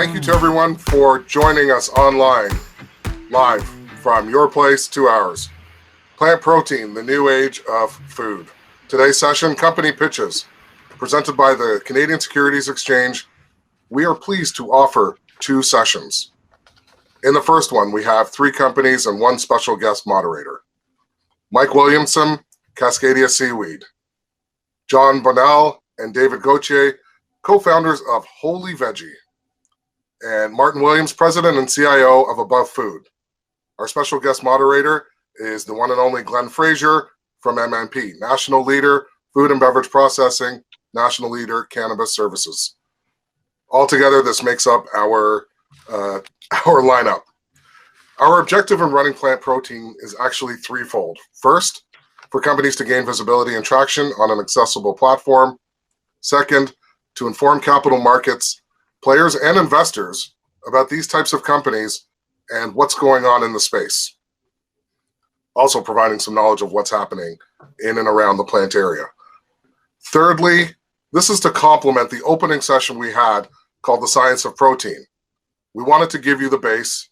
Thank you to everyone for joining us online, live from your place to ours. Plant protein, the new age of food. Today's session, company pitches, presented by the Canadian Securities Exchange. We are pleased to offer 2 sessions. In the first one, we have 3 companies and 1 special guest moderator. Mike Williamson, Cascadia Seaweed. John Bonnell and David Gauthier, co-founders of Holy Veggie. And Martin Williams, president and CIO of Above Food. Our special guest moderator is the one and only Glenn Fraser from MNP, National Leader, Food and Beverage Processing, National Leader, Cannabis Services. Altogether, this makes up our lineup. Our objective in running Plant Protein is actually threefold. First, for companies to gain visibility and traction on an accessible platform. Second, to inform capital markets, players and investors about these types of companies and what's going on in the space. Also providing some knowledge of what's happening in and around the plant area. Thirdly, this is to complement the opening session we had called The Science of Protein. We wanted to give you the base.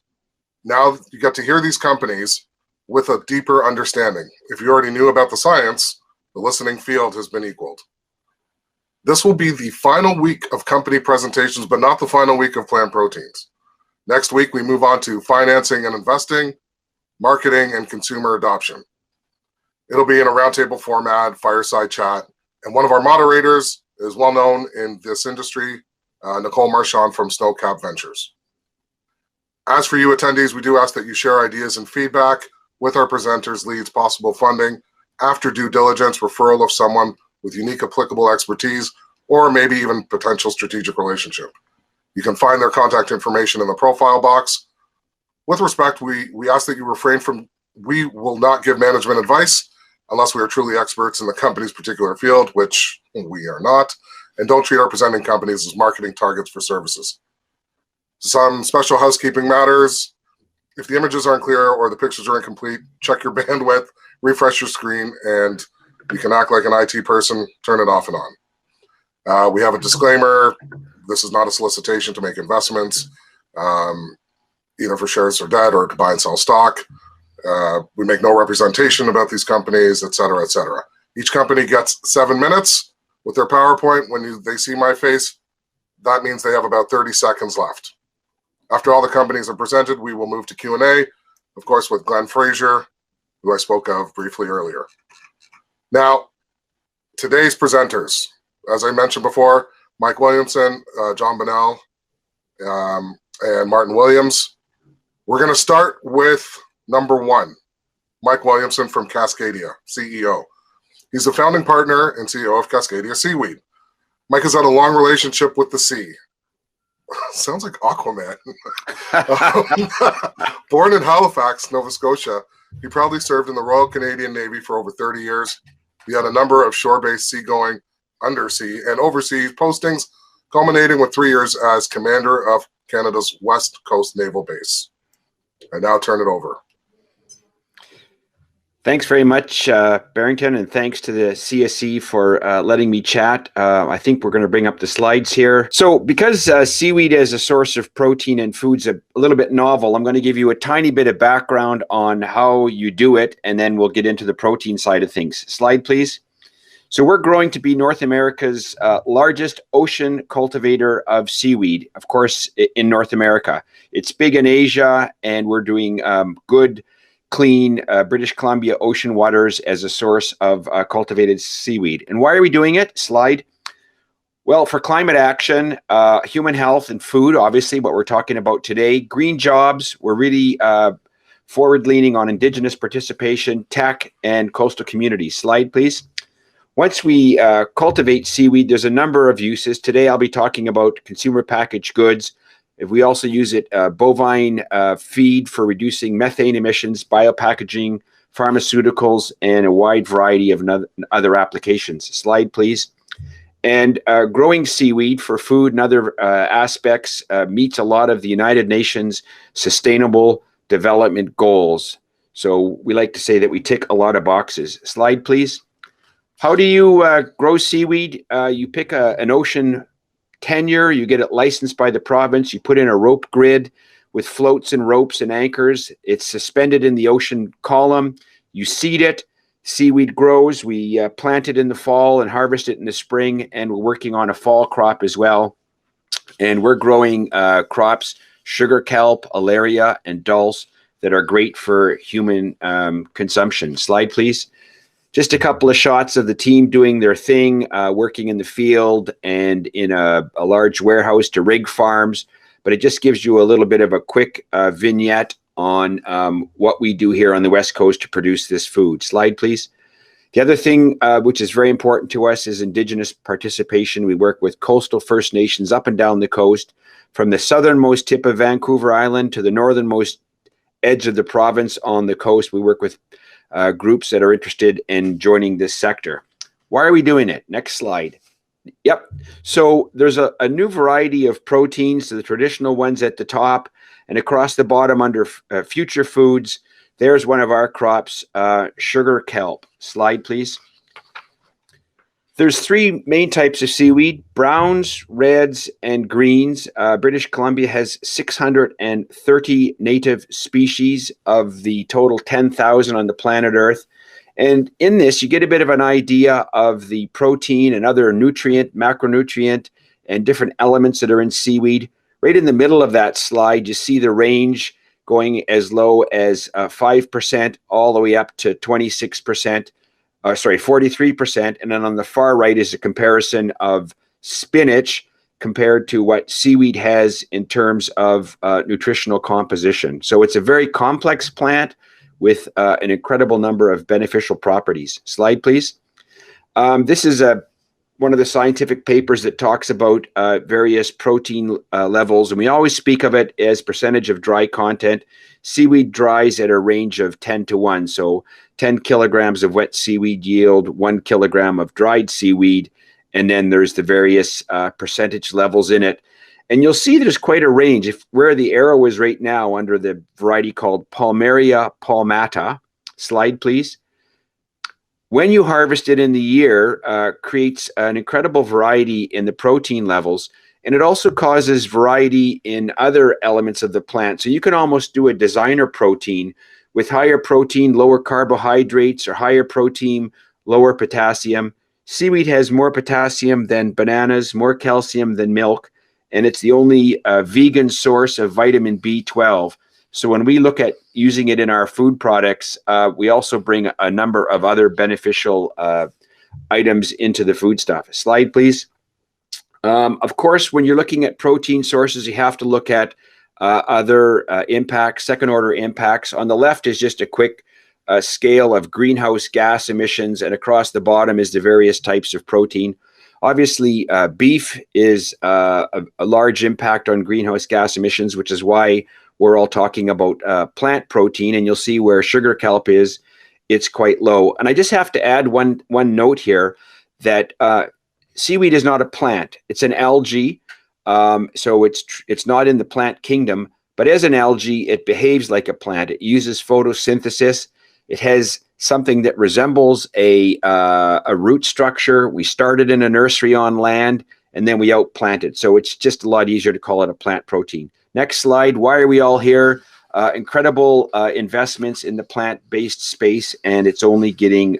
Now you get to hear these companies with a deeper understanding. If you already knew about the science, the listening field has been equaled. This will be the final week of company presentations, but not the final week of Plant Proteins. Next week, we move on to financing and investing, marketing, and consumer adoption. It'll be in a roundtable format, fireside chat, and one of our moderators is well known in this industry, Nicole Marchand from Snowcap Ventures. As for you attendees, we do ask that you share ideas and feedback with our presenters, leads, possible funding, after due diligence, referral of someone with unique applicable expertise, or maybe even potential strategic relationship. You can find their contact information in the profile box. With respect, we ask that you refrain from, we will not give management advice unless we are truly experts in the company's particular field, which we are not, and don't treat our presenting companies as marketing targets for services. Some special housekeeping matters. If the images aren't clear or the pictures are incomplete, check your bandwidth, refresh your screen, and you can act like an IT person, turn it off and on. We have a disclaimer. This is not a solicitation to make investments, either for shares or debt or to buy and sell stock. We make no representation about these companies, et cetera, et cetera. Each company gets 7 minutes with their PowerPoint. When they see my face, that means they have about 30 seconds left. After all the companies are presented, we will move to Q&A, of course, with Glenn Fraser, who I spoke of briefly earlier. Now, today's presenters, as I mentioned before, Mike Williamson, John Bonnell, and Martin Williams. We're going to start with number 1, Mike Williamson from Cascadia, CEO. He's the founding partner and CEO of Cascadia Seaweed. Mike has had a long relationship with the sea. Sounds like Aquaman. Born in Halifax, Nova Scotia, he proudly served in the Royal Canadian Navy for over 30 years. He had a number of shore-based seagoing, undersea, and overseas postings, culminating with 3 years as commander of Canada's West Coast Naval Base. I now turn it over. Thanks very much, Barrington, and thanks to the CSE for letting me chat. I think we're going to bring up the slides here. So because seaweed as a source of protein and food's a little bit novel, I'm going to give you a tiny bit of background on how you do it, and then we'll get into the protein side of things. Slide, please. So we're growing to be North America's largest ocean cultivator of seaweed, of course, in North America. It's big in Asia, and we're doing good, clean British Columbia ocean waters as a source of cultivated seaweed. And why are we doing it? Slide. Well, for climate action, human health and food, obviously what we're talking about today. Green jobs, we're really forward-leaning on Indigenous participation, tech, and coastal communities. Slide, please. Once we cultivate seaweed, there's a number of uses. Today, I'll be talking about consumer packaged goods. If we also use it, bovine feed for reducing methane emissions, biopackaging, pharmaceuticals, and a wide variety of other applications. Slide, please. And growing seaweed for food and other aspects meets a lot of the United Nations Sustainable Development Goals. So we like to say that we tick a lot of boxes. Slide, please. How do you grow seaweed? You pick an ocean tenure. You get it licensed by the province. You put in a rope grid with floats and ropes and anchors. It's suspended in the ocean column. You seed it. Seaweed grows. We plant it in the fall and harvest it in the spring, and we're working on a fall crop as well. And we're growing crops, sugar kelp, alaria, and dulse that are great for human consumption. Slide, please. Just a couple of shots of the team doing their thing, working in the field and in a large warehouse to rig farms. But it just gives you a little bit of a quick vignette on what we do here on the West Coast to produce this food. Slide, please. The other thing which is very important to us is Indigenous participation. We work with coastal First Nations up and down the coast, from the southernmost tip of Vancouver Island to the northernmost edge of the province on the coast. We work with groups that are interested in joining this sector. Why are we doing it? Next slide. Yep. So there's a new variety of proteins, the traditional ones at the top, and across the bottom under future foods, there's one of our crops, sugar kelp. Slide, please. There's three main types of seaweed: browns, reds, and greens. British Columbia has 630 native species of the total 10,000 on the planet Earth. And in this, you get a bit of an idea of the protein and other nutrient, macronutrient, and different elements that are in seaweed. Right in the middle of that slide, you see the range going as low as 5% all the way up to 26%. 43%. And then on the far right is a comparison of spinach compared to what seaweed has in terms of nutritional composition. So it's a very complex plant with an incredible number of beneficial properties. Slide, please. This is one of the scientific papers that talks about various protein levels, and we always speak of it as percentage of dry content. Seaweed dries at a range of 10 to 1, so 10 kilograms of wet seaweed yield 1 kilogram of dried seaweed, and then there's the various percentage levels in it. And you'll see there's quite a range. If where the arrow is right now under the variety called Palmaria palmata, slide please. When you harvest it in the year, creates an incredible variety in the protein levels, and it also causes variety in other elements of the plant. So you can almost do a designer protein with higher protein, lower carbohydrates, or higher protein, lower potassium. Seaweed has more potassium than bananas, more calcium than milk, and it's the only vegan source of vitamin B12. So when we look at using it in our food products, we also bring a number of other beneficial items into the foodstuff. Slide, please. Of course, when you're looking at protein sources, you have to look at other impacts, second-order impacts. On the left is just a quick scale of greenhouse gas emissions, and across the bottom is the various types of protein. Obviously, beef is a large impact on greenhouse gas emissions, which is why we're all talking about plant protein, and you'll see where sugar kelp is, it's quite low. And I just have to add one note here that seaweed is not a plant. It's an algae, so it's not in the plant kingdom, but as an algae, it behaves like a plant. It uses photosynthesis. It has something that resembles a root structure. We started in a nursery on land, and then we outplanted. So it's just a lot easier to call it a plant protein. Next slide. Why are we all here? Incredible investments in the plant-based space, and it's only getting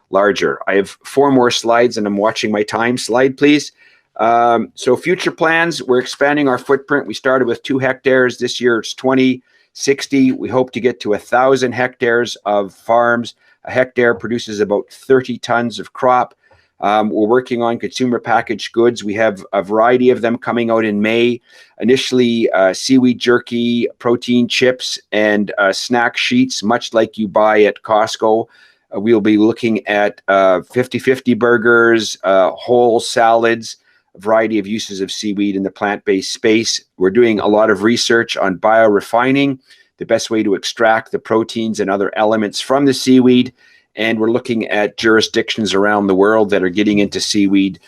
larger. I have 4 more slides, and I'm watching my time. Slide, please. So future plans, we're expanding our footprint. We started with 2 hectares. This year it's 20, 60. We hope to get to 1,000 hectares of farms. A hectare produces about 30 tons of crop. We're working on consumer packaged goods. We have a variety of them coming out in May. Initially, seaweed jerky, protein chips, and snack sheets, much like you buy at Costco. We'll be looking at 50-50 burgers, whole salads, a variety of uses of seaweed in the plant-based space. We're doing a lot of research on biorefining, the best way to extract the proteins and other elements from the seaweed. And we're looking at jurisdictions around the world that are getting into seaweed,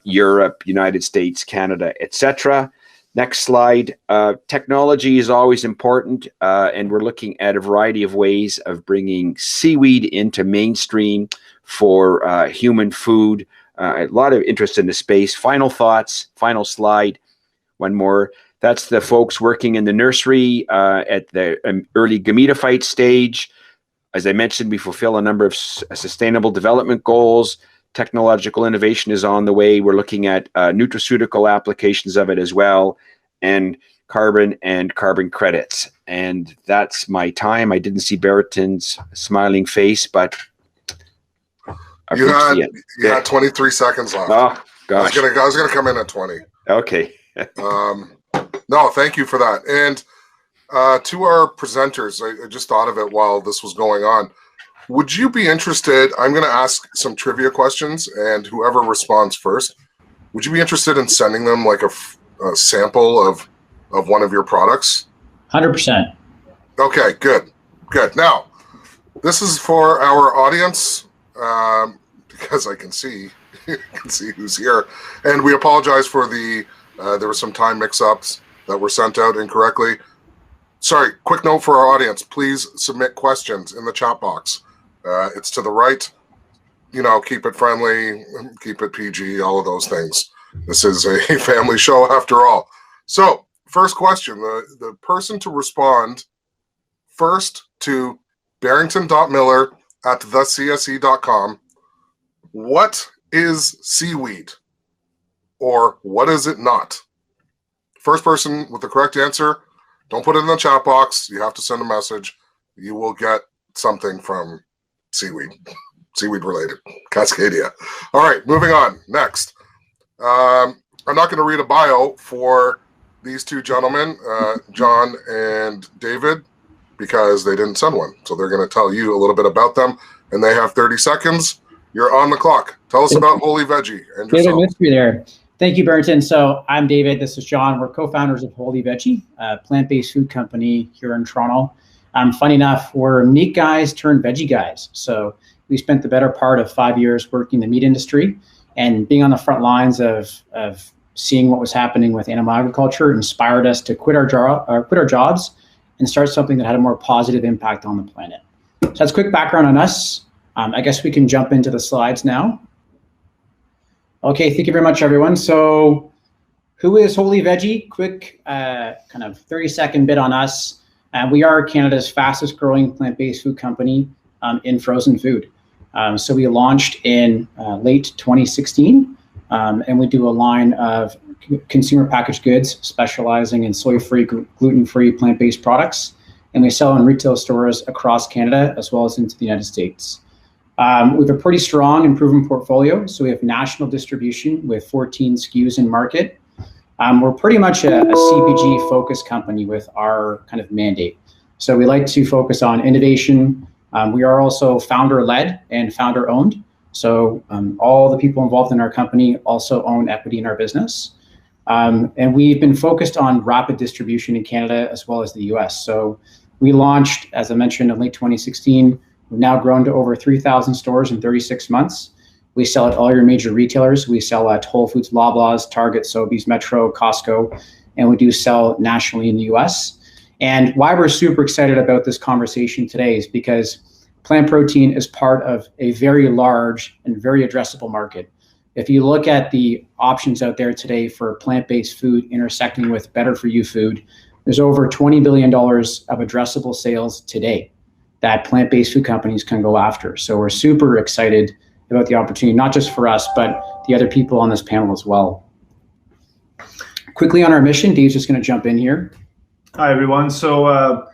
Europe, United States, Canada, etc. Next slide. Technology is always important, and we're looking at a variety of ways of bringing seaweed into mainstream for human food. A lot of interest in the space. Final thoughts, final slide. One more. That's the folks working in the nursery at the early gametophyte stage. As I mentioned, we fulfill a number of sustainable development goals. Technological innovation is on the way. We're looking at nutraceutical applications of it as well, and carbon credits. And that's my time. I didn't see Barrington's smiling face, but you had 23 seconds left. Oh gosh, I was gonna come in at 20. Okay. No, thank you for that. And to our presenters, I just thought of it while this was going on. Would you be interested? I'm going to ask some trivia questions, and whoever responds first, would you be interested in sending them like a sample of one of your products? 100%. Okay, good. Now, this is for our audience because I can see who's here, and we apologize for there were some time mix-ups that were sent out incorrectly. Sorry. Quick note for our audience: please submit questions in the chat box. It's to the right. Keep it friendly, keep it PG, all of those things. This is a family show after all. So, first question, the person to respond first to barrington.miller@thecse.com. What is seaweed? Or what is it not? First person with the correct answer, don't put it in the chat box. You have to send a message. You will get something from seaweed related, Cascadia. All right, moving on. Next. I'm not going to read a bio for these two gentlemen, John and David, because they didn't send one. So they're going to tell you a little bit about them, and they have 30 seconds. You're on the clock. Tell us about Holy Veggie and yourself. David missed me there. Thank you, Barrington. So I'm David. This is John. We're co-founders of Holy Veggie, a plant-based food company here in Toronto. Funny enough, we're meat guys turned veggie guys. So we spent the better part of 5 years working in the meat industry, and being on the front lines of seeing what was happening with animal agriculture inspired us to quit our jobs and start something that had a more positive impact on the planet. So that's a quick background on us. I guess we can jump into the slides now. Okay, thank you very much, everyone. So who is Holy Veggie? Quick kind of 30-second bit on us. We are Canada's fastest growing plant-based food company in frozen food. So we launched in late 2016, and we do a line of consumer packaged goods specializing in soy-free, gluten-free, plant-based products. And we sell in retail stores across Canada as well as into the United States. We have a pretty strong and proven portfolio. So we have national distribution with 14 SKUs in market. We're pretty much a CPG focused company with our kind of mandate. So we like to focus on innovation. We are also founder led and founder owned. So all the people involved in our company also own equity in our business. And we've been focused on rapid distribution in Canada as well as the US. So we launched, as I mentioned, in late 2016. We've now grown to over 3,000 stores in 36 months. We sell at all your major retailers. We sell at Whole Foods, Loblaws, Target, Sobeys, Metro, Costco, and we do sell nationally in the US. And why we're super excited about this conversation today is because plant protein is part of a very large and very addressable market. If you look at the options out there today for plant-based food intersecting with better for you food, there's over $20 billion of addressable sales today that plant-based food companies can go after. So we're super excited about the opportunity, not just for us, but the other people on this panel as well. Quickly on our mission, Dave's just going to jump in here. Hi, everyone. So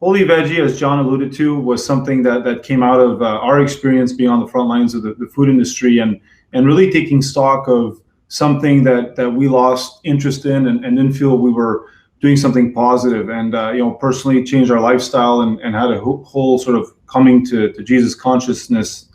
Holy Veggie, as John alluded to, was something that came out of our experience being on the front lines of the food industry and really taking stock of something that we lost interest in and didn't feel we were doing something positive, and personally changed our lifestyle and had a whole sort of coming to Jesus consciousness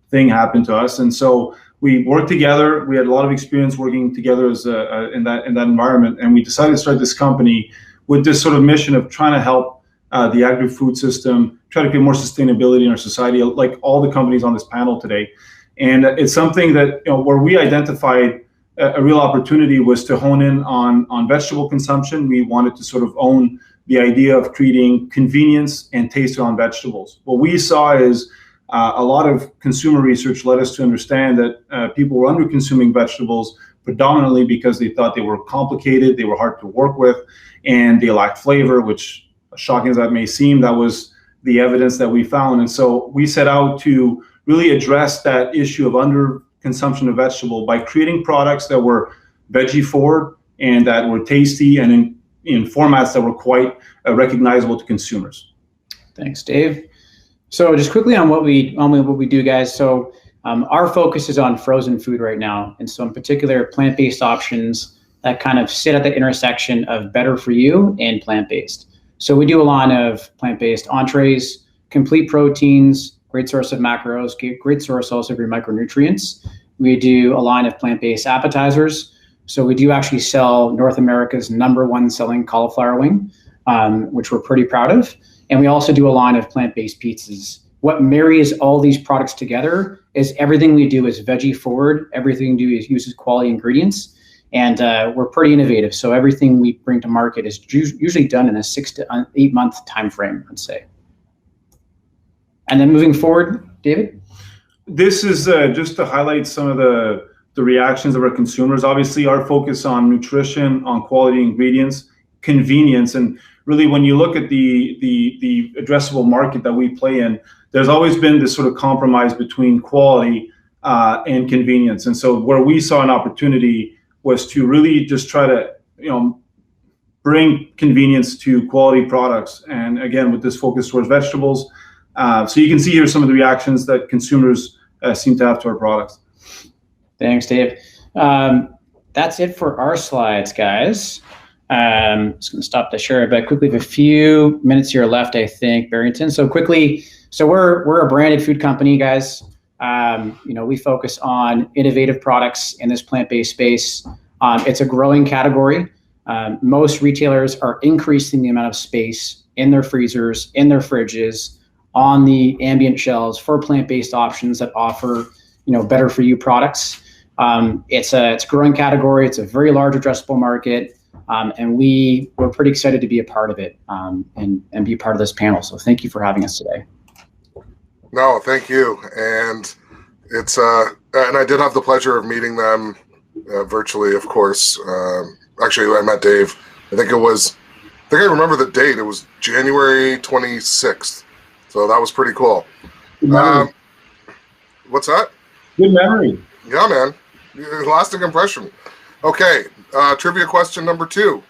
thing happen to us. And so we worked together. We had a lot of experience working together as in that environment, and we decided to start this company with this sort of mission of trying to help the agri-food system, try to get more sustainability in our society, like all the companies on this panel today. And it's something that where we identified a real opportunity was to hone in on vegetable consumption. We wanted to sort of own the idea of creating convenience and taste on vegetables. What we saw is a lot of consumer research led us to understand that people were under-consuming vegetables predominantly because they thought they were complicated, they were hard to work with, and they lacked flavor, which, shocking as that may seem, that was the evidence that we found. And so we set out to really address that issue of under-consumption of vegetable by creating products that were veggie forward and that were tasty and in formats that were quite recognizable to consumers. Thanks, Dave. So just quickly on what we do, guys. So our focus is on frozen food right now. And so in particular, plant-based options that kind of sit at the intersection of better for you and plant-based. So we do a line of plant-based entrees, complete proteins, great source of macros, great source also of your micronutrients. We do a line of plant-based appetizers. So we do actually sell North America's #1 selling cauliflower wing, which we're pretty proud of. And we also do a line of plant-based pizzas. What marries all these products together is everything we do is veggie forward. Everything we do is uses quality ingredients. And we're pretty innovative. So everything we bring to market is usually done in a 6 to 8 month time frame, I'd say. And then moving forward, David? This is just to highlight some of the reactions of our consumers. Obviously, our focus on nutrition, on quality ingredients, convenience, and really when you look at the addressable market that we play in, there's always been this sort of compromise between quality and convenience. And so where we saw an opportunity was to really just try to, bring convenience to quality products. And again, with this focus towards vegetables. So you can see here some of the reactions that consumers seem to have to our products. Thanks, Dave. That's it for our slides, guys. Just going to stop the share, but quickly, we have a few minutes here left, I think, Barrington. So quickly, so we're a branded food company, guys. We focus on innovative products in this plant-based space. It's a growing category. Most retailers are increasing the amount of space in their freezers, in their fridges, on the ambient shelves for plant-based options that offer, better for you products. It's a growing category. It's a very large addressable market. And we're pretty excited to be a part of it and be a part of this panel. So thank you for having us today. No, thank you. And it's and I did have the pleasure of meeting them virtually, of course. Actually, I met Dave. I think I remember the date. It was January 26th. So that was pretty cool. What's that? Good memory. Yeah, man. Lasting impression. Okay. Trivia question number 2.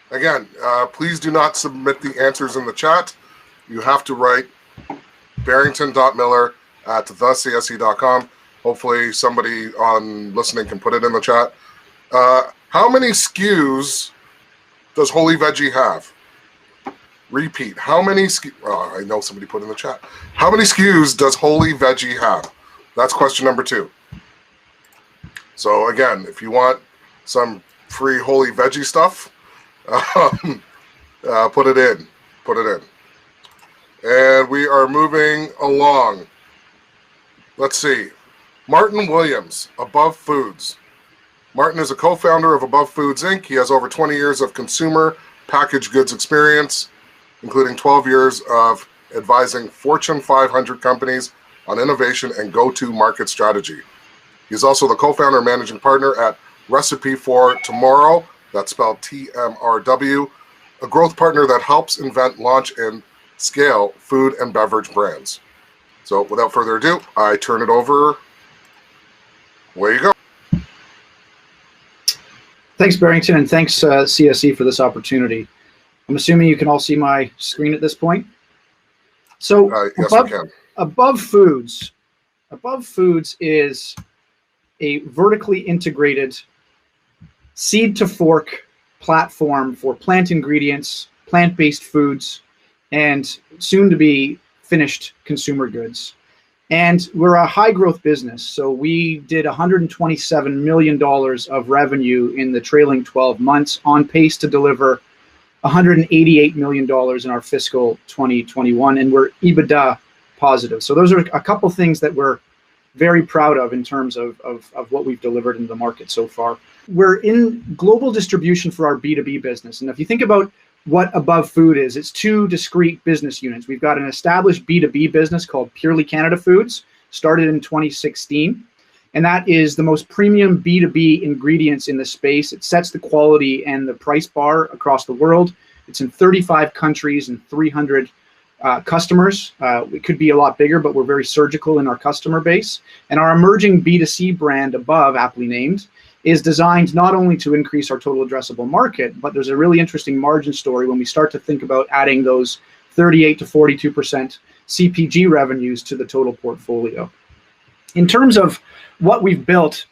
Again, please do not submit the answers in the chat. You have to write barrington.miller@thecse.com. Hopefully somebody on listening can put it in the chat. How many SKUs does Holy Veggie have? Repeat. How many SKUs? Oh, I know somebody put in the chat. How many SKUs does Holy Veggie have? That's question number 2. So again, if you want some free Holy Veggie stuff, put it in. Put it in. And we are moving along. Let's see. Martin Williams, Above Foods. Martin is a co-founder of Above Foods, Inc. He has over 20 years of consumer packaged goods experience, including 12 years of advising Fortune 500 companies on innovation and go-to-market strategy. He's also the co-founder and managing partner at Recipe for Tomorrow, that's spelled TMRW, a growth partner that helps invent, launch, and scale food and beverage brands. So without further ado, I turn it over. Away you go. Thanks, Barrington, and thanks, CSE, for this opportunity. I'm assuming you can all see my screen at this point. So yes, we can. Above Foods is a vertically integrated seed-to-fork platform for plant ingredients, plant-based foods, and soon-to-be finished consumer goods. And we're a high-growth business, so we did $127 million of revenue in the trailing 12 months, on pace to deliver $188 million in our fiscal 2021, and we're EBITDA positive. So those are a couple things that we're very proud of in terms of what we've delivered into the market so far. We're in global distribution for our B2B business. And if you think about what Above Food is, it's two discrete business units. We've got an established B2B business called Purely Canada Foods, started in 2016. And that is the most premium B2B ingredients in the space. It sets the quality and the price bar across the world. It's in 35 countries and 300 customers. It could be a lot bigger, but we're very surgical in our customer base. And our emerging B2C brand Above, aptly named, is designed not only to increase our total addressable market, but there's a really interesting margin story when we start to think about adding those 38 to 42% CPG revenues to the total portfolio. In terms of what we've built,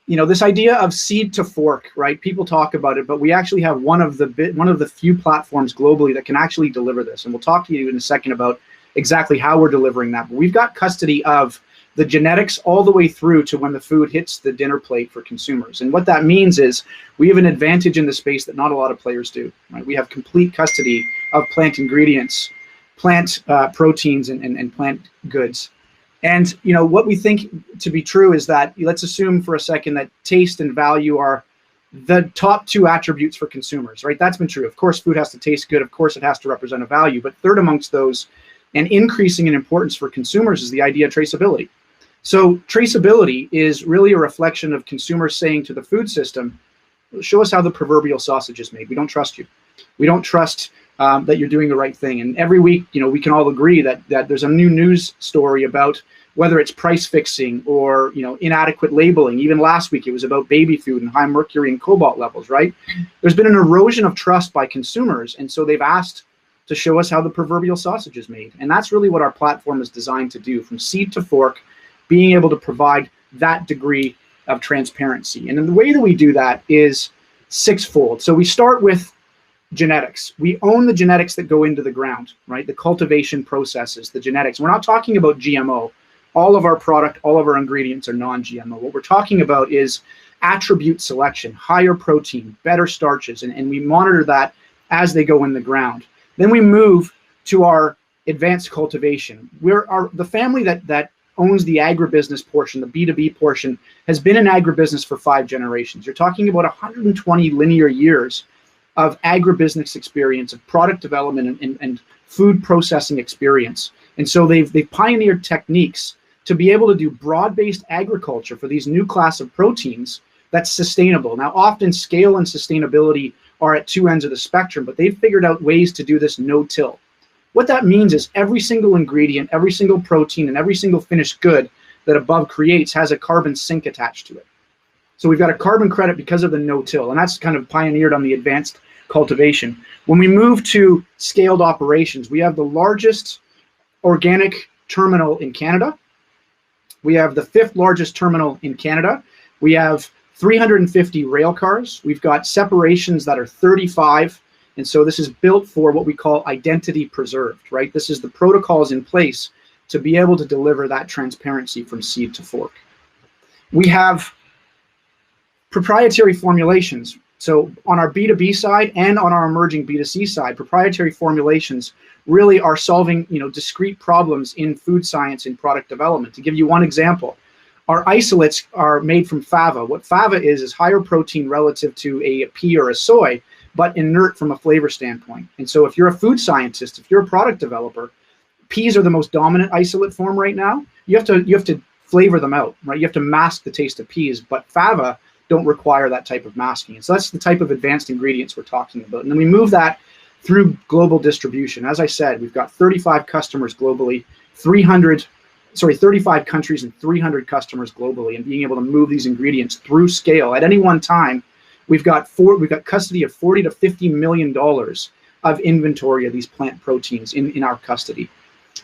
this idea of seed to fork, right? People talk about it, but we actually have one of the few platforms globally that can actually deliver this. And we'll talk to you in a second about exactly how we're delivering that. But we've got custody of the genetics all the way through to when the food hits the dinner plate for consumers. And what that means is we have an advantage in the space that not a lot of players do, right? We have complete custody of plant ingredients, plant proteins, and plant goods. And what we think to be true is that, let's assume for a second that taste and value are the top two attributes for consumers, right? That's been true. Of course, food has to taste good. Of course, it has to represent a value. But third amongst those, and increasing in importance for consumers, is the idea of traceability. So traceability is really a reflection of consumers saying to the food system, show us how the proverbial sausage is made. We don't trust you. We don't trust that you're doing the right thing. And every week, we can all agree that there's a new news story about whether it's price fixing or inadequate labeling. Even last week, it was about baby food and high mercury and cobalt levels, right? There's been an erosion of trust by consumers, and so they've asked to show us how the proverbial sausage is made. And that's really what our platform is designed to do, from seed to fork, being able to provide that degree of transparency. And the way that we do that is sixfold. So we start with genetics. We own the genetics that go into the ground, right? The cultivation processes, the genetics. We're not talking about GMO. All of our product, all of our ingredients are non-GMO. What we're talking about is attribute selection, higher protein, better starches, and we monitor that as they go in the ground. Then we move to our advanced cultivation. The family that owns the agribusiness portion, the B2B portion, has been in agribusiness for 5 generations. You're talking about 120 linear years of agribusiness experience, of product development and food processing experience. And so they've pioneered techniques to be able to do broad-based agriculture for these new class of proteins that's sustainable. Now, often scale and sustainability are at two ends of the spectrum, but they've figured out ways to do this no-till. What that means is every single ingredient, every single protein, and every single finished good that Above creates has a carbon sink attached to it. So we've got a carbon credit because of the no-till, and that's kind of pioneered on the advanced cultivation. When we move to scaled operations, we have the largest organic terminal in Canada. We have the 5th largest terminal in Canada. We have 350 rail cars. We've got separations that are 35. And so this is built for what we call identity preserved, right? This is the protocols in place to be able to deliver that transparency from seed to fork. We have proprietary formulations. So on our B2B side and on our emerging B2C side, proprietary formulations really are solving, discrete problems in food science and product development. To give you one example, our isolates are made from fava. What fava is higher protein relative to a pea or a soy, but inert from a flavor standpoint. And so if you're a food scientist, if you're a product developer, peas are the most dominant isolate form right now. You have to flavor them out, right? You have to mask the taste of peas, but fava don't require that type of masking. And so that's the type of advanced ingredients we're talking about. And then we move that through global distribution. As I said, we've got 35 customers globally, 35 countries and 300 customers globally, and being able to move these ingredients through scale. At any one time, we've got custody of $40 to $50 million of inventory of these plant proteins in our custody.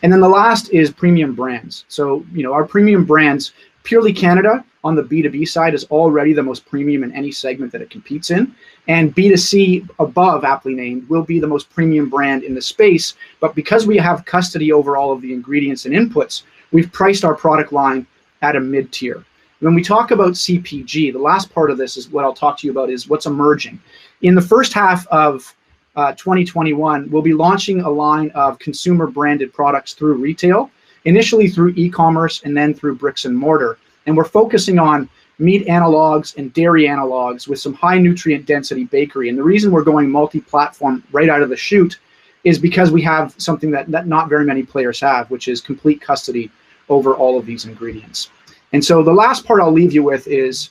And then the last is premium brands. So, our premium brands, Purely Canada on the B2B side is already the most premium in any segment that it competes in. And B2C, Above, aptly named, will be the most premium brand in the space. But because we have custody over all of the ingredients and inputs, we've priced our product line at a mid-tier. When we talk about CPG, the last part of this is what I'll talk to you about is what's emerging. In the first half of 2021, we'll be launching a line of consumer branded products through retail. initially through e-commerce and then through bricks and mortar. And we're focusing on meat analogs and dairy analogs with some high nutrient density bakery. And the reason we're going multi-platform right out of the chute is because we have something that not very many players have, which is complete custody over all of these ingredients. And so the last part I'll leave you with is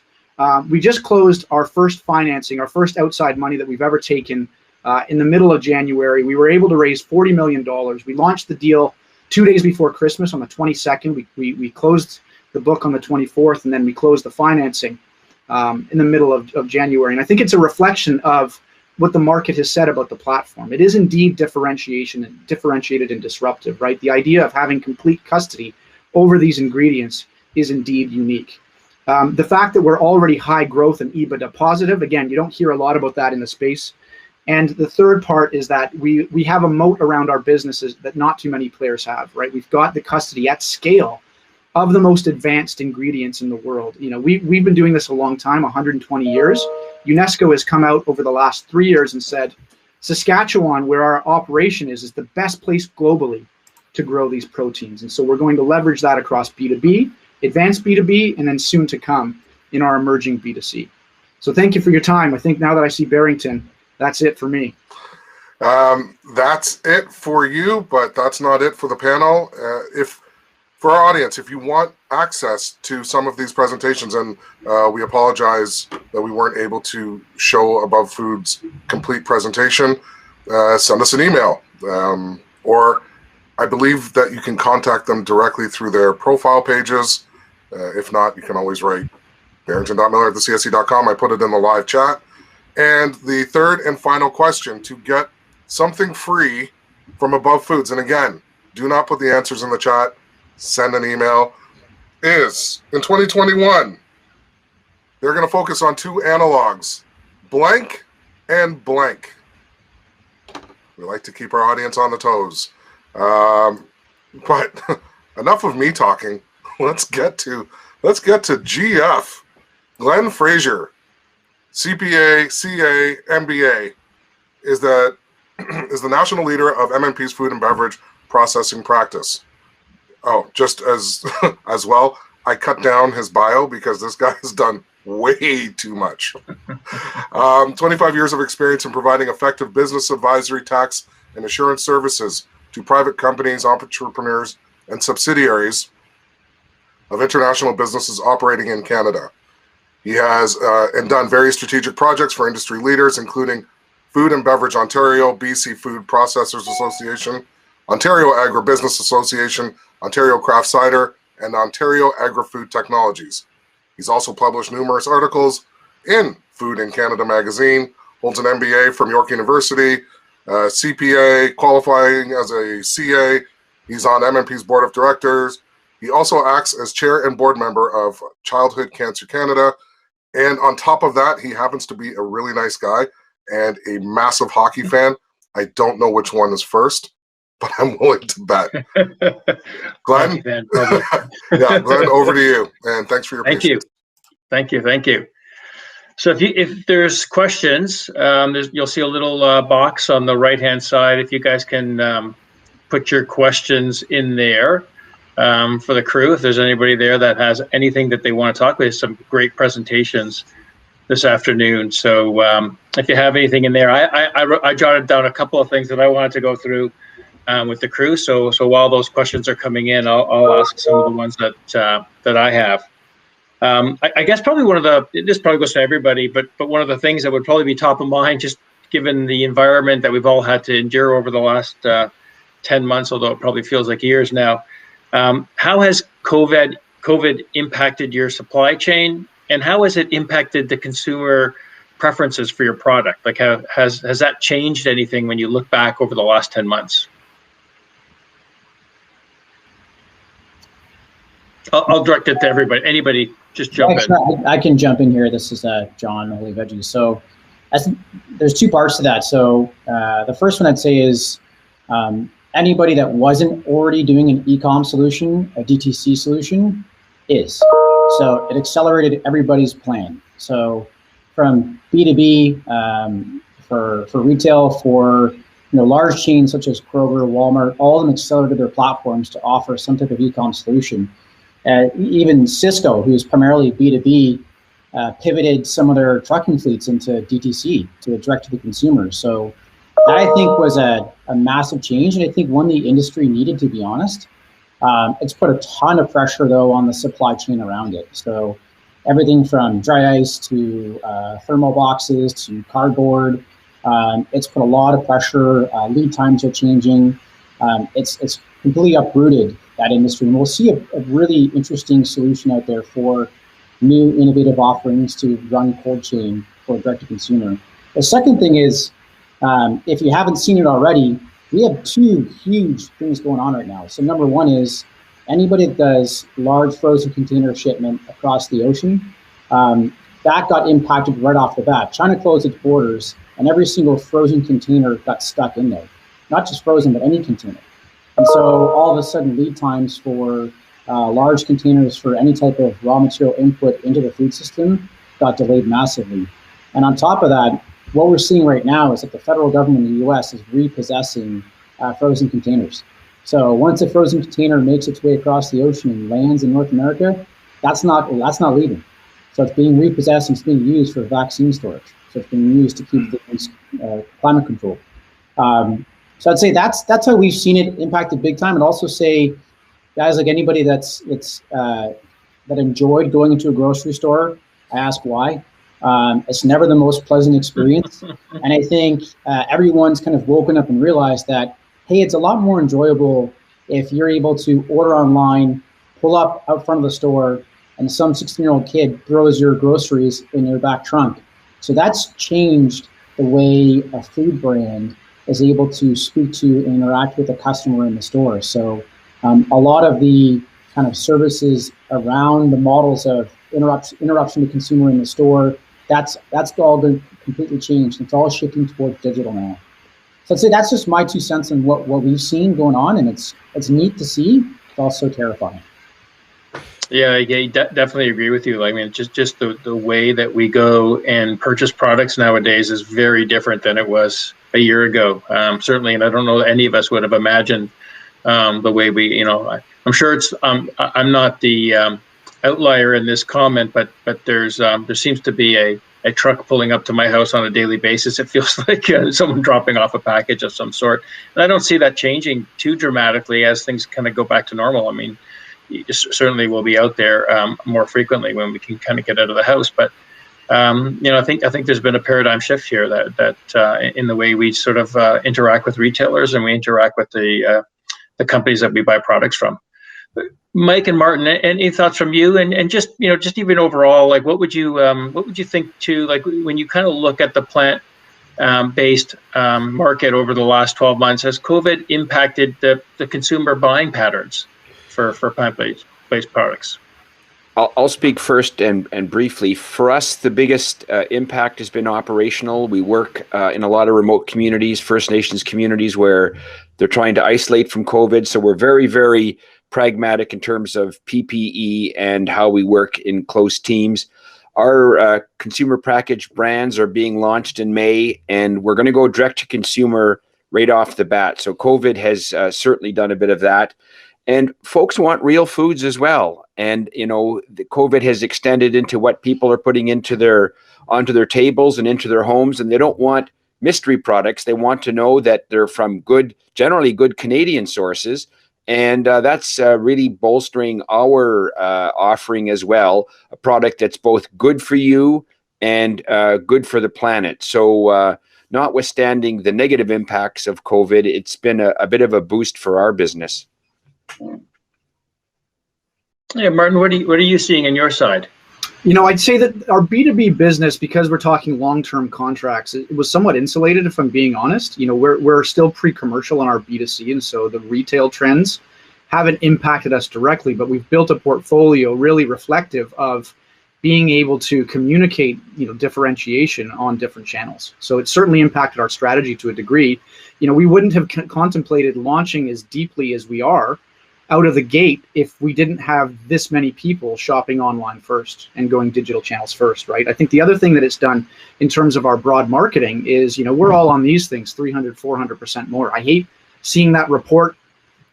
we just closed our first financing, our first outside money that we've ever taken in the middle of January. We were able to raise $40 million. We launched the deal 2 days before Christmas on the 22nd. We closed the book on the 24th, and then we closed the financing in the middle of January. And I think it's a reflection of what the market has said about the platform. It is indeed differentiated and disruptive, right? The idea of having complete custody over these ingredients is indeed unique. The fact that we're already high growth and EBITDA positive, again, you don't hear a lot about that in the space. And the third part is that we have a moat around our businesses that not too many players have, right? We've got the custody at scale of the most advanced ingredients in the world. You know, we've been doing this a long time, 120 years. UNESCO has come out over the last 3 years and said, Saskatchewan, where our operation is the best place globally to grow these proteins. And so we're going to leverage that across B2B, advanced B2B, and then soon to come in our emerging B2C. So thank you for your time. I think now that I see Barrington, that's it for me. That's it for you, but that's not it for the panel. For our audience, if you want access to some of these presentations, and we apologize that we weren't able to show Above Food's complete presentation, send us an email. Or I believe that you can contact them directly through their profile pages. If not, you can always write barrington.miller@thesc.com. I put it in the live chat. And the third and final question, to get something free from Above Foods, and again, do not put the answers in the chat, send an email, is in 2021, they're going to focus on two analogs, blank and blank. We like to keep our audience on the toes. But enough of me talking. Let's get to GF. Glenn Fraser, CPA, CA, MBA, is the national leader of MNP's food and beverage processing practice. Oh, just as well, I cut down his bio because this guy has done way too much. 25 years of experience in providing effective business advisory, tax, and assurance services to private companies, entrepreneurs, and subsidiaries of international businesses operating in Canada. He has and done various strategic projects for industry leaders, including Food and Beverage Ontario, BC Food Processors Association, Ontario Agribusiness Association, Ontario Craft Cider, and Ontario Agri-Food Technologies. He's also published numerous articles in Food in Canada magazine, holds an MBA from York University, CPA, qualifying as a CA. He's on MNP's board of directors. He also acts as chair and board member of Childhood Cancer Canada. And on top of that, he happens to be a really nice guy and a massive hockey fan. I don't know which one is first, but I'm willing to bet. Glenn? Yeah, Glenn, over to you. And thanks for your patience. Thank you. So if there's questions, you'll see a little box on the right-hand side. If you guys can put your questions in there for the crew. If there's anybody there that has anything that they want to talk with, some great presentations this afternoon. So if you have anything in there, I jotted down a couple of things that I wanted to go through with the crew. So while those questions are coming in, I'll ask some of the ones that I have. I guess probably this probably goes to everybody, but one of the things that would probably be top of mind, just given the environment that we've all had to endure over the last 10 months, although it probably feels like years now. How has COVID impacted your supply chain, and how has it impacted the consumer preferences for your product? Like, has that changed anything when you look back over the last 10 months? I'll direct it to everybody. Anybody, just jump in. Sure. I can jump in here. This is John, Holy Veggie. So there's two parts to that. So the first one I'd say is anybody that wasn't already doing an e-com solution, a DTC solution, is. So it accelerated everybody's plan. So from B2B for retail, for large chains such as Kroger, Walmart, all of them accelerated their platforms to offer some type of e-com solution. Even Cisco, who's primarily B2B, pivoted some of their trucking fleets into DTC, to direct to the consumer. So that, I think, was a massive change, and I think one the industry needed, to be honest. It's put a ton of pressure, though, on the supply chain around it. So everything from dry ice to thermal boxes to cardboard, it's put a lot of pressure. Lead times are changing. It's completely uprooted that industry, and we'll see a really interesting solution out there for new innovative offerings to run cold chain for direct-to-consumer. The second thing is, if you haven't seen it already, we have two huge things going on right now. So number one is anybody that does large frozen container shipment across the ocean, that got impacted right off the bat. China closed its borders, and every single frozen container got stuck in there. Not just frozen, but any container. And so all of a sudden, lead times for large containers for any type of raw material input into the food system got delayed massively. And on top of that, what we're seeing right now is that the federal government in the US is repossessing frozen containers. So once a frozen container makes its way across the ocean and lands in North America, that's not leaving. So it's being repossessed and it's being used for vaccine storage. So it's being used to keep things climate control. So I'd say that's how we've seen it impacted big time. And also say, guys, like anybody that enjoyed going into a grocery store, I ask why. It's never the most pleasant experience. And I think everyone's kind of woken up and realized that, hey, it's a lot more enjoyable if you're able to order online, pull up out front of the store, and some 16-year-old kid throws your groceries in your back trunk. So that's changed the way a food brand is able to speak to and interact with a customer in the store. So a lot of the kind of services around the models of interruption to consumer in the store, that's all been completely changed. It's all shifting towards digital now. So I'd say that's just my 2 cents on what we've seen going on, and it's neat to see. It's also terrifying. Yeah, definitely agree with you. I mean, just the way that we go and purchase products nowadays is very different than it was a year ago. Certainly, and I don't know that any of us would have imagined the way we, I'm sure it's, I'm not the outlier in this comment, but there seems to be a truck pulling up to my house on a daily basis. It feels like someone dropping off a package of some sort. And I don't see that changing too dramatically as things kind of go back to normal. I mean, you certainly will be out there more frequently when we can kind of get out of the house. But I think there's been a paradigm shift here that in the way we sort of interact with retailers and we interact with the companies that we buy products from. Mike and Martin, any thoughts from you? And just even overall, like what would you think too? Like when you kind of look at the plant-based market over the last 12 months, has COVID impacted the consumer buying patterns for plant-based products? I'll speak first and briefly. For us, the biggest impact has been operational. We work in a lot of remote communities, First Nations communities, where they're trying to isolate from COVID. So we're very, very pragmatic in terms of PPE and how we work in close teams. Our consumer packaged brands are being launched in May, and we're going to go direct to consumer right off the bat. So COVID has certainly done a bit of that. And folks want real foods as well. And, the COVID has extended into what people are putting onto their tables and into their homes. And they don't want mystery products. They want to know that they're from generally good Canadian sources. And that's really bolstering our offering as well, a product that's both good for you and good for the planet. So notwithstanding the negative impacts of COVID, it's been a bit of a boost for our business. Yeah, Martin, what are you seeing on your side? I'd say that our B2B business, because we're talking long-term contracts, it was somewhat insulated, if I'm being honest. We're still pre-commercial on our B2C, and so the retail trends haven't impacted us directly, but we've built a portfolio really reflective of being able to communicate, differentiation on different channels. So it certainly impacted our strategy to a degree. We wouldn't have contemplated launching as deeply as we are out of the gate if we didn't have this many people shopping online first and going digital channels first, right? I think the other thing that it's done in terms of our broad marketing is, we're all on these things 300, 400% more. I hate seeing that report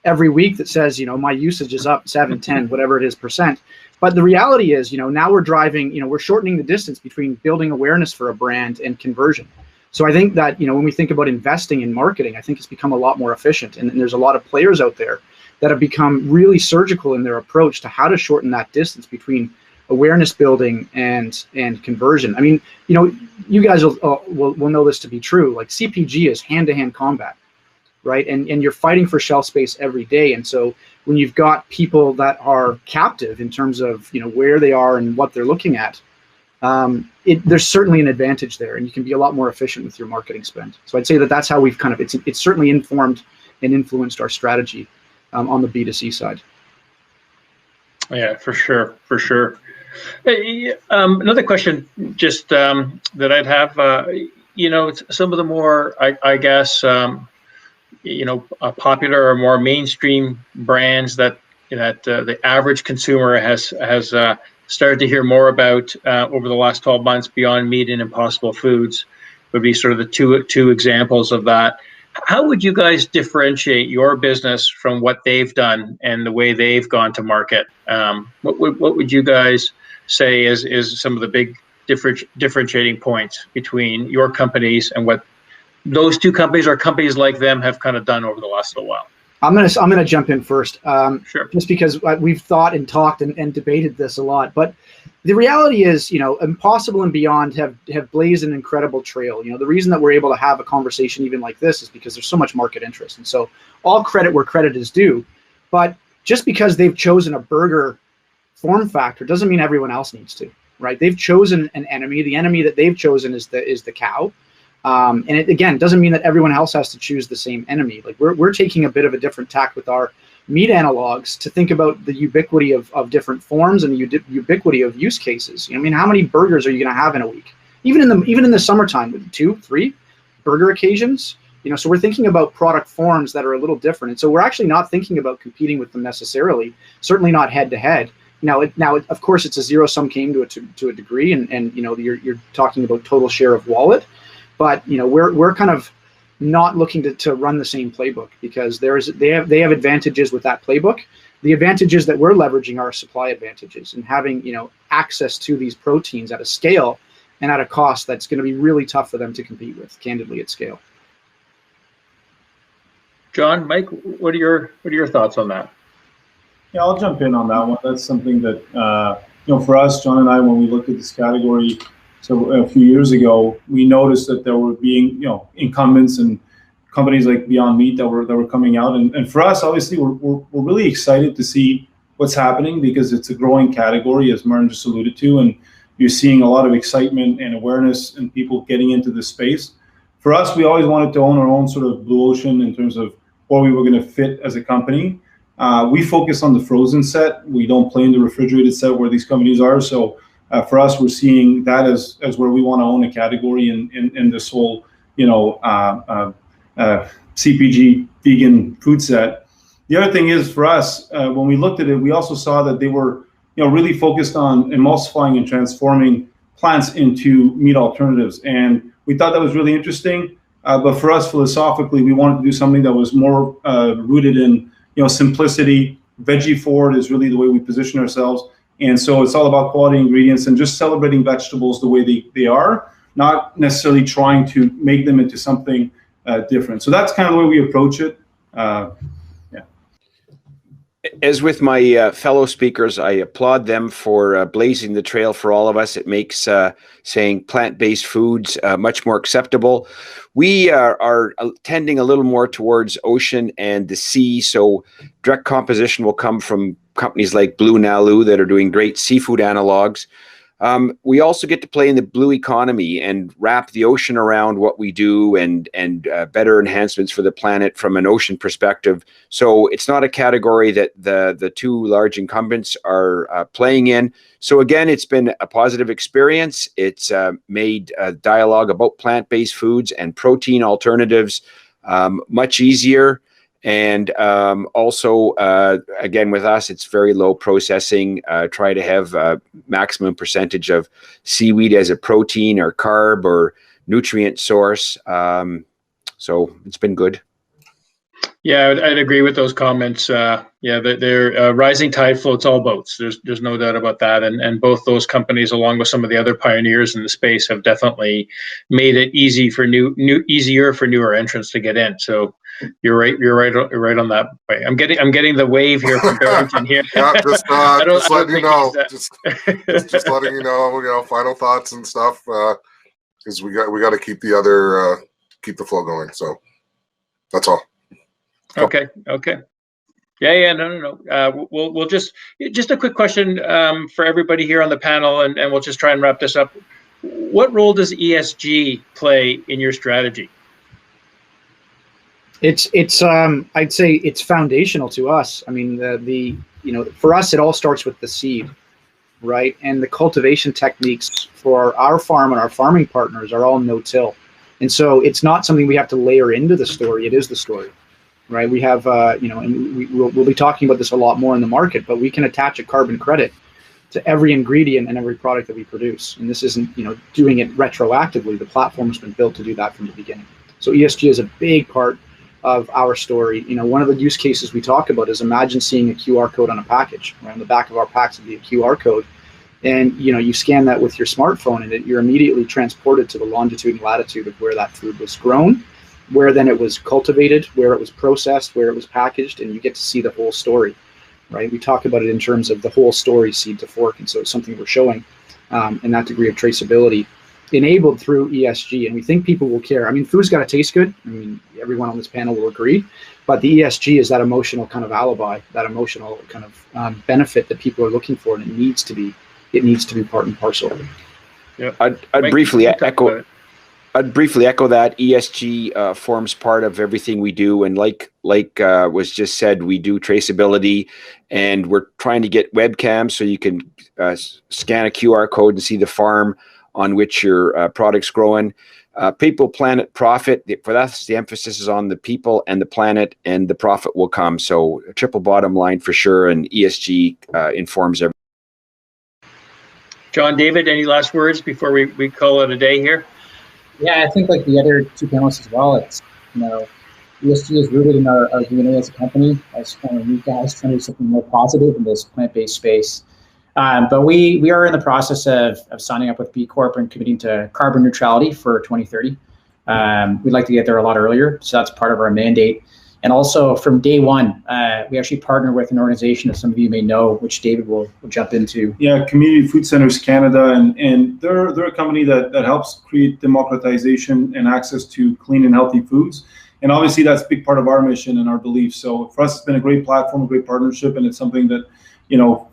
every week that says, my usage is up 7, 10, whatever it is percent. But the reality is, now we're driving, we're shortening the distance between building awareness for a brand and conversion. So I think that, when we think about investing in marketing, I think it's become a lot more efficient. And there's a lot of players out there that have become really surgical in their approach to how to shorten that distance between awareness building and conversion. I mean, you guys will know this to be true. Like CPG is hand-to-hand combat, right? And you're fighting for shelf space every day. And so when you've got people that are captive in terms of, where they are and what they're looking at, there's certainly an advantage there, and you can be a lot more efficient with your marketing spend. So I'd say that that's how we've it's certainly informed and influenced our strategy on the B2C side. Yeah, for sure. Another question, just that I'd have, some of the more, I guess, popular or more mainstream brands that the average consumer has started to hear more about over the last 12 months, Beyond Meat and Impossible Foods would be sort of the two examples of that. How would you guys differentiate your business from what they've done and the way they've gone to market? What would you guys say is some of the big differentiating points between your companies and what those two companies or companies like them have kind of done over the last little while? I'm gonna jump in first, Sure. Just because we've thought and talked and debated this a lot. But the reality is, Impossible and Beyond have blazed an incredible trail. The reason that we're able to have a conversation even like this is because there's so much market interest. And so all credit where credit is due. But just because they've chosen a burger form factor doesn't mean everyone else needs to, right? They've chosen an enemy. The enemy that they've chosen is the cow. And it, again, doesn't mean that everyone else has to choose the same enemy. Like we're taking a bit of a different tack with our meat analogs to think about the ubiquity of different forms and the ubiquity of use cases. I mean, how many burgers are you going to have in a week? Even in the summertime, with 2, 3 burger occasions. So we're thinking about product forms that are a little different. And so we're actually not thinking about competing with them necessarily. Certainly not head to head. Now, of course, it's a zero-sum game to a degree, and you're talking about total share of wallet. But we're kind of not looking to run the same playbook because they have advantages with that playbook. The advantages that we're leveraging are supply advantages and having access to these proteins at a scale and at a cost that's going to be really tough for them to compete with, candidly, at scale. John, Mike, what are your thoughts on that? Yeah, I'll jump in on that one. That's something that for us, John and I, when we looked at this category. So a few years ago, we noticed that there were being, incumbents and companies like Beyond Meat that were coming out, and for us, obviously, we're really excited to see what's happening because it's a growing category, as Martin just alluded to, and you're seeing a lot of excitement and awareness and people getting into this space. For us, we always wanted to own our own sort of blue ocean in terms of where we were going to fit as a company. We focus on the frozen set. We don't play in the refrigerated set where these companies are. So. For us, we're seeing that as where we want to own a category in this whole, CPG vegan food set. The other thing is for us, when we looked at it, we also saw that they were, really focused on emulsifying and transforming plants into meat alternatives, and we thought that was really interesting. But for us, philosophically, we wanted to do something that was more rooted in, simplicity. Veggie forward is really the way we position ourselves. And so it's all about quality ingredients and just celebrating vegetables the way they are, not necessarily trying to make them into something different. So that's kind of the way we approach it. As with my fellow speakers, I applaud them for blazing the trail for all of us. It makes saying plant-based foods much more acceptable. We are tending a little more towards ocean and the sea, so direct composition will come from companies like Blue Nalu that are doing great seafood analogs. We also get to play in the blue economy and wrap the ocean around what we do and better enhancements for the planet from an ocean perspective. So it's not a category that the two large incumbents are playing in. So again, it's been a positive experience. It's made dialogue about plant-based foods and protein alternatives much easier. And also, again, with us, it's very low processing. Try to have a maximum percentage of seaweed as a protein or carb or nutrient source. So it's been good. Yeah, I'd agree with those comments. Yeah, they're rising tide floats all boats. There's no doubt about that. And both those companies, along with some of the other pioneers in the space, have definitely made it easier for newer entrants to get in. So you're right on that way. I'm getting the wave here from Barrington here. Yeah, just letting you know. Just letting you know, final thoughts and stuff. Because we got to keep the flow going. So that's all. Okay. Yeah. No. We'll just a quick question for everybody here on the panel, and we'll just try and wrap this up. What role does ESG play in your strategy? It's I'd say it's foundational to us. I mean, for us, it all starts with the seed, right? And the cultivation techniques for our farm and our farming partners are all no-till. And so it's not something we have to layer into the story. It is the story. Right, we have, and we'll be talking about this a lot more in the market, but we can attach a carbon credit to every ingredient and every product that we produce. And this isn't, doing it retroactively. The platform's been built to do that from the beginning. So ESG is a big part of our story. One of the use cases we talk about is imagine seeing a QR code on a package. Right? On the back of our packs would be a QR code. And, you scan that with your smartphone and you're immediately transported to the longitude and latitude of where that food was grown, where then it was cultivated, where it was processed, where it was packaged, and you get to see the whole story, right? We talk about it in terms of the whole story, seed to fork, and so it's something we're showing, and that degree of traceability enabled through ESG, and we think people will care. I mean, food's got to taste good. I mean, everyone on this panel will agree, but the ESG is that emotional kind of alibi, that emotional kind of benefit that people are looking for, and it needs to be part and parcel. Yeah, I'd briefly echo. I'd briefly echo that. ESG forms part of everything we do, and like was just said, we do traceability, and we're trying to get webcams so you can scan a QR code and see the farm on which your product's growing. People, planet, profit. For us, the emphasis is on the people and the planet, and the profit will come. So a triple bottom line for sure, and ESG informs everything. John, David, any last words before we call it a day here? Yeah, I think like the other two panelists as well, it's, ESG is rooted in our DNA as a company, as kind of new guys trying to do something more positive in this plant-based space. But we are in the process of signing up with B Corp and committing to carbon neutrality for 2030. We'd like to get there a lot earlier, so that's part of our mandate. And also from day one, we actually partner with an organization that some of you may know, which David will jump into. Yeah, Community Food Centers Canada, and they're a company that helps create democratization and access to clean and healthy foods. And obviously that's a big part of our mission and our beliefs. So for us, it's been a great platform, a great partnership, and it's something that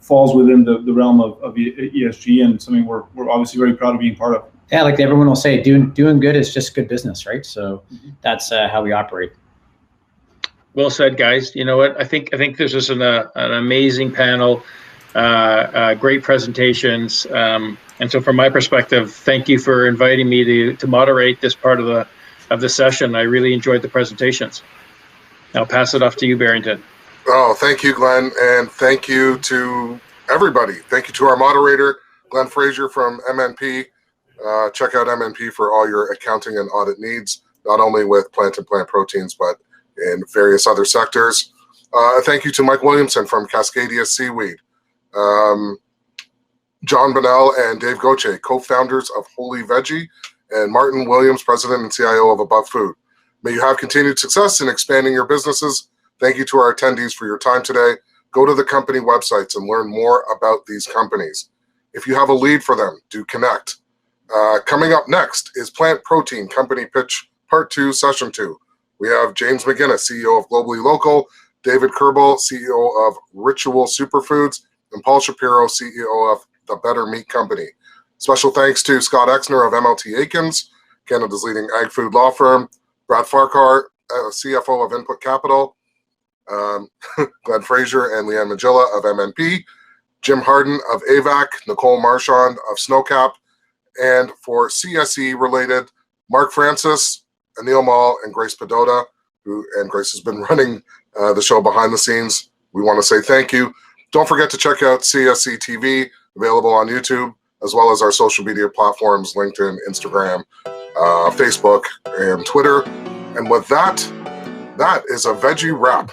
falls within the realm of ESG, and something we're obviously very proud of being part of. Yeah, like everyone will say, doing good is just good business, right? So that's how we operate. Well said, guys. You know what? I think this is an amazing panel, great presentations, and so from my perspective, thank you for inviting me to moderate this part of the session. I really enjoyed the presentations. I'll pass it off to you, Barrington. Oh, thank you, Glenn, and thank you to everybody. Thank you to our moderator, Glenn Frazier from MNP. Check out MNP for all your accounting and audit needs, not only with plant and plant proteins, but in various other sectors. Thank you to Mike Williamson from Cascadia Seaweed, John Bonnell and Dave Goche, co-founders of Holy Veggie, and Martin Williams, president and CIO of Above Food. May you have continued success in expanding your businesses. Thank you to our attendees for your time today. Go to the company websites and learn more about these companies. If you have a lead for them, do connect. Coming up next is Plant Protein Company Pitch Part 2, Session 2. We have James McGinnis, CEO of Globally Local, David Kerbel, CEO of Ritual Superfoods, and Paul Shapiro, CEO of The Better Meat Company. Special thanks to Scott Exner of MLT Aikens, Canada's leading ag food law firm, Brad Farquhar, CFO of Input Capital, Glenn Frazier and Leanne Magilla of MNP, Jim Harden of AVAC, Nicole Marchand of Snowcap, and for CSE related, Mark Francis, Anil Mall, and Grace Padota. and Grace has been running the show behind the scenes. We want to say thank you. Don't forget to check out CSE TV, available on YouTube, as well as our social media platforms, LinkedIn, Instagram, Facebook, and Twitter. And with that, that is a Veggie wrap.